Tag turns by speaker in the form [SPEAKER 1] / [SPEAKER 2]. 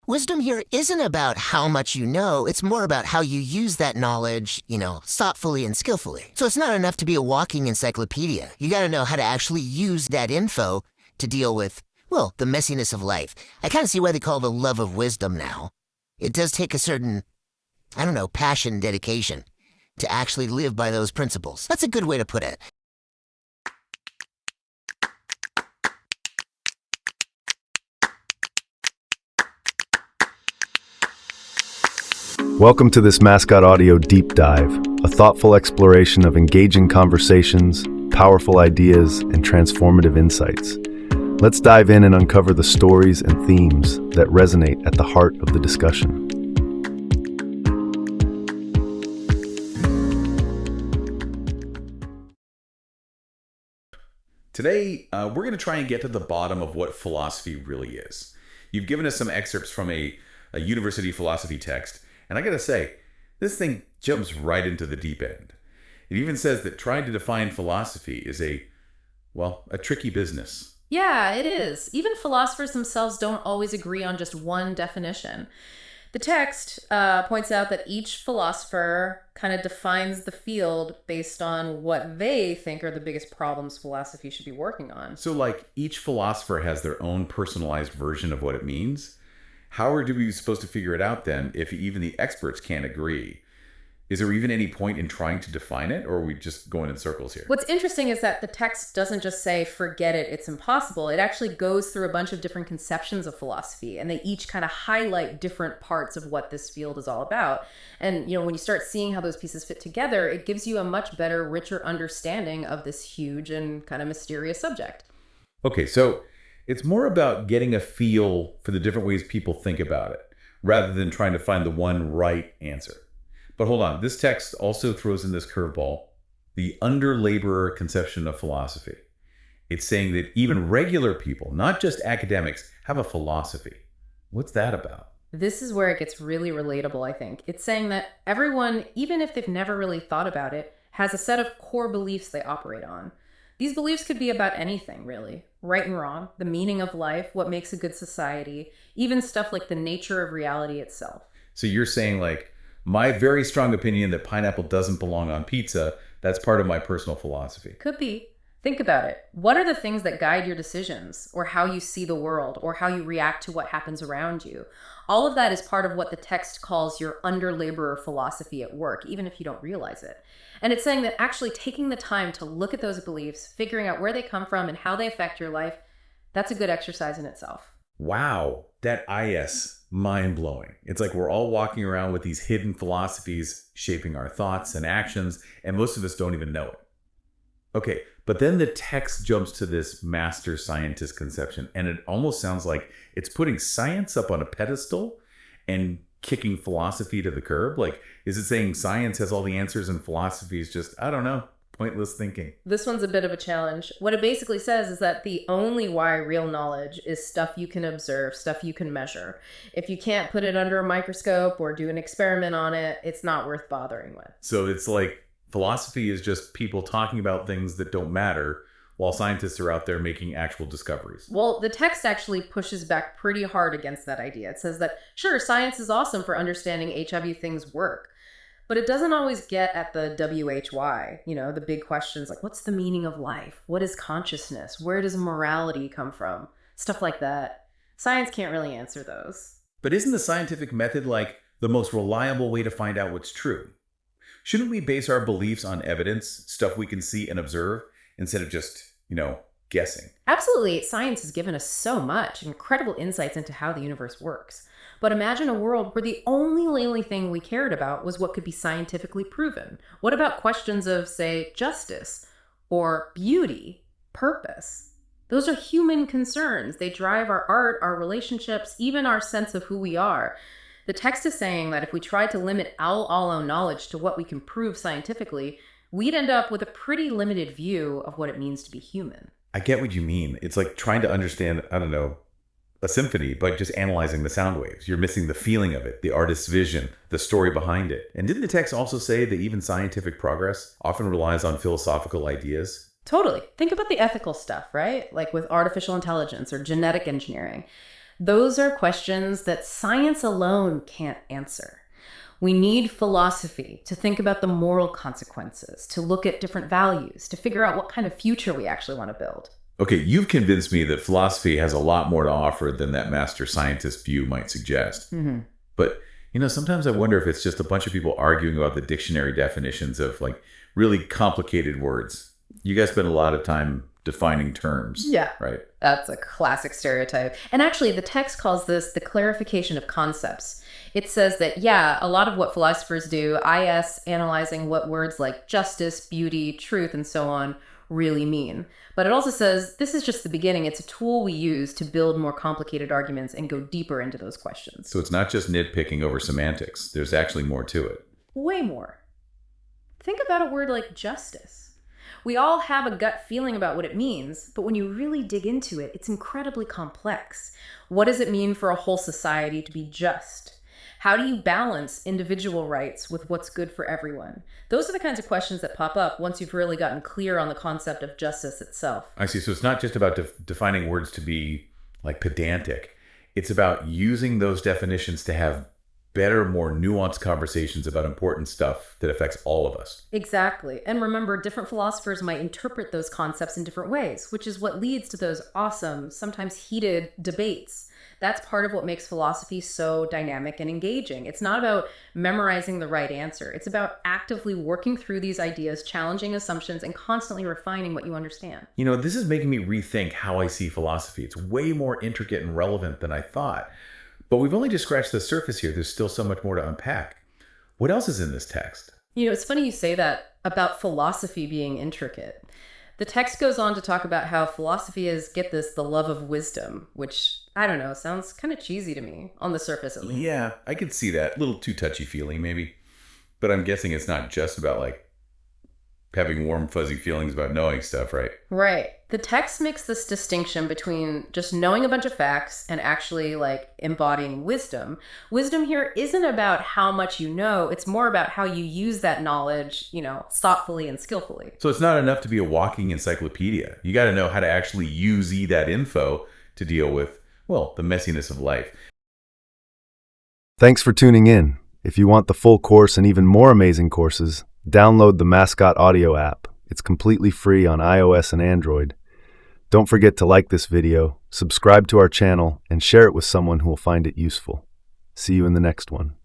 [SPEAKER 1] Wisdom here isn't about how much you know, it's more about how you use that knowledge, thoughtfully and skillfully. So it's not enough to be a walking encyclopedia. You gotta know how to actually use that info to deal with, well, the messiness of life. I kind of see why they call it the love of wisdom now. It does take a certain, passion, dedication to actually live by those principles. That's a good way to put it.
[SPEAKER 2] Welcome to this Mascot Audio Deep Dive, a thoughtful exploration of engaging conversations, powerful ideas, and transformative insights. Let's dive in and uncover the stories and themes that resonate at the heart of the discussion.
[SPEAKER 3] Today, we're going to try and get to the bottom of what philosophy really is. You've given us some excerpts from a university philosophy text, and I got to say, this thing jumps right into the deep end. It even says that trying to define philosophy is a tricky business.
[SPEAKER 4] Yeah, it is. Even philosophers themselves don't always agree on just one definition. The text points out that each philosopher kind of defines the field based on what they think are the biggest problems philosophy should be working on.
[SPEAKER 3] So, each philosopher has their own personalized version of what it means. How are we supposed to figure it out then if even the experts can't agree? Is there even any point in trying to define it, or are we just going in circles here?
[SPEAKER 4] What's interesting is that the text doesn't just say, forget it, it's impossible. It actually goes through a bunch of different conceptions of philosophy, and they each kind of highlight different parts of what this field is all about. And, when you start seeing how those pieces fit together, it gives you a much better, richer understanding of this huge and kind of mysterious subject.
[SPEAKER 3] Okay, so it's more about getting a feel for the different ways people think about it, rather than trying to find the one right answer. But hold on, this text also throws in this curveball, the under-laborer conception of philosophy. It's saying that even regular people, not just academics, have a philosophy. What's that about?
[SPEAKER 4] This is where it gets really relatable, I think. It's saying that everyone, even if they've never really thought about it, has a set of core beliefs they operate on. These beliefs could be about anything, really. Right and wrong, the meaning of life, what makes a good society, even stuff like the nature of reality itself.
[SPEAKER 3] So you're saying, my very strong opinion that pineapple doesn't belong on pizza, that's part of my personal philosophy.
[SPEAKER 4] Could be. Think about it. What are the things that guide your decisions, or how you see the world, or how you react to what happens around you? All of that is part of what the text calls your under-laborer philosophy at work, even if you don't realize it. And it's saying that actually taking the time to look at those beliefs, figuring out where they come from and how they affect your life, that's a good exercise in itself.
[SPEAKER 3] Wow, that IS, mind-blowing. It's like we're all walking around with these hidden philosophies shaping our thoughts and actions, and most of us don't even know it. Okay, but then the text jumps to this master scientist conception, and it almost sounds like it's putting science up on a pedestal and kicking philosophy to the curb. Is it saying science has all the answers and philosophy is just, I don't know, pointless thinking?
[SPEAKER 4] This one's a bit of a challenge. What it basically says is that the only why real knowledge is stuff you can observe, stuff you can measure. If you can't put it under a microscope or do an experiment on it, it's not worth bothering with.
[SPEAKER 3] So it's like philosophy is just people talking about things that don't matter, while scientists are out there making actual discoveries.
[SPEAKER 4] Well, the text actually pushes back pretty hard against that idea. It says that, sure, science is awesome for understanding how things work, but it doesn't always get at the WHY, the big questions like, what's the meaning of life? What is consciousness? Where does morality come from? Stuff like that. Science can't really answer those.
[SPEAKER 3] But isn't the scientific method the most reliable way to find out what's true? Shouldn't we base our beliefs on evidence, stuff we can see and observe, instead of just, guessing?
[SPEAKER 4] Absolutely. Science has given us so much, incredible insights into how the universe works. But imagine a world where the only thing we cared about was what could be scientifically proven. What about questions of, say, justice or beauty, purpose? Those are human concerns. They drive our art, our relationships, even our sense of who we are. The text is saying that if we tried to limit all our knowledge to what we can prove scientifically, we'd end up with a pretty limited view of what it means to be human.
[SPEAKER 3] I get what you mean. It's like trying to understand, a symphony, but just analyzing the sound waves. You're missing the feeling of it, the artist's vision, the story behind it. And didn't the text also say that even scientific progress often relies on philosophical ideas?
[SPEAKER 4] Totally. Think about the ethical stuff, right? Like with artificial intelligence or genetic engineering. Those are questions that science alone can't answer. We need philosophy to think about the moral consequences, to look at different values, to figure out what kind of future we actually want to build.
[SPEAKER 3] Okay, you've convinced me that philosophy has a lot more to offer than that master scientist view might suggest. But, sometimes I wonder if it's just a bunch of people arguing about the dictionary definitions of like really complicated words. You guys spend a lot of time defining terms.
[SPEAKER 4] Yeah.
[SPEAKER 3] Right?
[SPEAKER 4] That's a classic stereotype. And actually, the text calls this the clarification of concepts. It says that, a lot of what philosophers do, IS, analyzing what words like justice, beauty, truth, and so on really mean. But it also says this is just the beginning. It's a tool we use to build more complicated arguments and go deeper into those questions.
[SPEAKER 3] So it's not just nitpicking over semantics. There's actually more to it.
[SPEAKER 4] Way more. Think about a word like justice. We all have a gut feeling about what it means, but when you really dig into it, it's incredibly complex. What does it mean for a whole society to be just? How do you balance individual rights with what's good for everyone? Those are the kinds of questions that pop up once you've really gotten clear on the concept of justice itself.
[SPEAKER 3] I see. So it's not just about defining words to be like pedantic. It's about using those definitions to have better, more nuanced conversations about important stuff that affects all of us.
[SPEAKER 4] Exactly. And remember, different philosophers might interpret those concepts in different ways, which is what leads to those awesome, sometimes heated debates. That's part of what makes philosophy so dynamic and engaging. It's not about memorizing the right answer. It's about actively working through these ideas, challenging assumptions, and constantly refining what you understand.
[SPEAKER 3] This is making me rethink how I see philosophy. It's way more intricate and relevant than I thought. But we've only just scratched the surface here. There's still so much more to unpack. What else is in this text?
[SPEAKER 4] It's funny you say that about philosophy being intricate. The text goes on to talk about how philosophy is, get this, the love of wisdom, which, I don't know, sounds kind of cheesy to me, on the surface at least.
[SPEAKER 3] Yeah, I could see that. A little too touchy-feely, maybe. But I'm guessing it's not just about, like, having warm, fuzzy feelings about knowing stuff, right?
[SPEAKER 4] Right. The text makes this distinction between just knowing a bunch of facts and actually, like, embodying wisdom. Wisdom here isn't about how much you know. It's more about how you use that knowledge, thoughtfully and skillfully.
[SPEAKER 3] So it's not enough to be a walking encyclopedia. You got to know how to actually use that info to deal with, well, the messiness of life.
[SPEAKER 2] Thanks for tuning in. If you want the full course and even more amazing courses, download the Mascot audio app. It's completely free on iOS and Android. Don't forget to like this video, subscribe to our channel, and share it with someone who will find it useful. See you in the next one.